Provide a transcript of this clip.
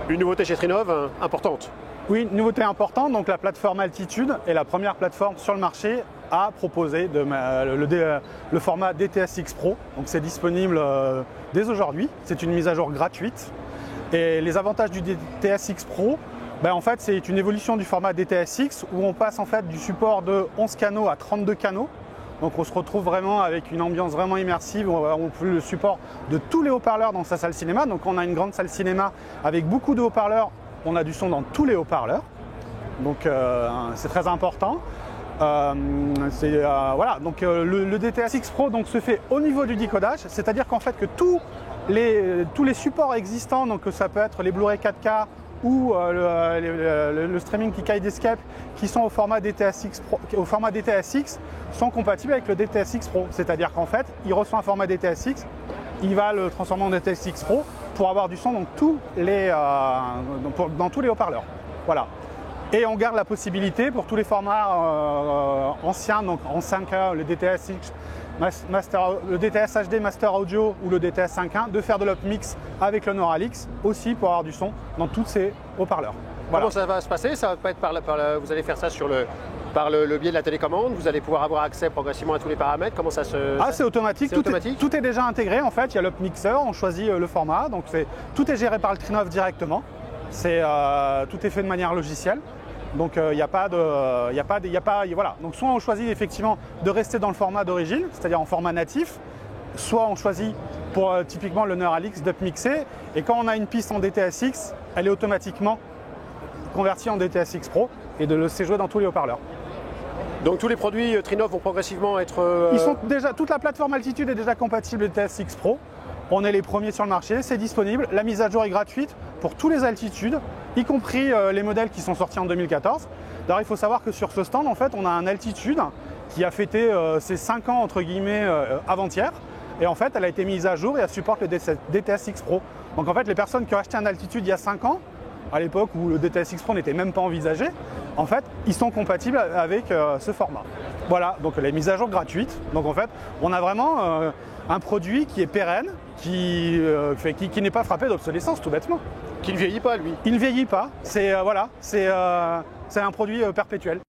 Une nouveauté chez Trinnov importante. Oui, une nouveauté importante, donc la plateforme Altitude est la première plateforme sur le marché à proposer le format DTSX Pro. Donc c'est disponible dès aujourd'hui, c'est une mise à jour gratuite. Et les avantages du DTSX Pro, en fait c'est une évolution du format DTSX où on passe en fait du support de 11 canaux à 32 canaux. Donc on se retrouve vraiment avec une ambiance vraiment immersive, on peut le support de tous les haut-parleurs dans sa salle cinéma. Donc on a une grande salle cinéma avec beaucoup de haut-parleurs, on a du son dans tous les haut-parleurs, donc c'est très important. Voilà, donc le DTSX Pro donc, se fait au niveau du décodage, c'est-à-dire qu'en fait que tous les supports existants, donc ça peut être les Blu-ray 4K ou le streaming Kaleidescape qui sont au format DTSX Pro, sont compatibles avec le DTSX Pro. C'est-à-dire qu'en fait, il reçoit un format DTSX, il va le transformer en DTSX Pro pour avoir du son dans tous les haut-parleurs. Voilà. Et on garde la possibilité pour tous les formats anciens, donc en 5K, le DTSX le DTS HD Master Audio ou le DTS 5.1, de faire de l'upmix avec le Neuralix aussi pour avoir du son dans tous ces haut-parleurs. Voilà. Comment ça va se passer? Ça va pas être vous allez faire ça par le biais de la télécommande, vous allez pouvoir avoir accès progressivement à tous les paramètres. Comment ça se... Ah, c'est automatique, tout est déjà intégré en fait, il y a l'upmixeur, on choisit le format, donc tout est géré par le Trinnov directement, tout est fait de manière logicielle. Donc il n'y a pas de... voilà. Donc soit on choisit effectivement de rester dans le format d'origine, c'est-à-dire en format natif, soit on choisit pour typiquement le Neuralix d'upmixer, et quand on a une piste en DTSX, elle est automatiquement convertie en DTSX Pro et de le jouer dans tous les haut-parleurs. Donc tous les produits Trinnov vont progressivement être... Ils sont déjà, toute la plateforme Altitude est déjà compatible DTSX Pro. On est les premiers sur le marché, c'est disponible. La mise à jour est gratuite pour tous les altitudes, y compris les modèles qui sont sortis en 2014. D'ailleurs, il faut savoir que sur ce stand, en fait, on a un Altitude qui a fêté ses 5 ans, entre guillemets, avant-hier. Et en fait, elle a été mise à jour et elle supporte le DTSX Pro. Donc en fait, les personnes qui ont acheté un Altitude il y a 5 ans, à l'époque où le DTSX Pro n'était même pas envisagé, en fait, ils sont compatibles avec ce format. Voilà, donc les mises à jour gratuites. Donc en fait, on a vraiment un produit qui est pérenne, qui n'est pas frappé d'obsolescence, tout bêtement. Qui ne vieillit pas, lui. Il ne vieillit pas, c'est un produit perpétuel.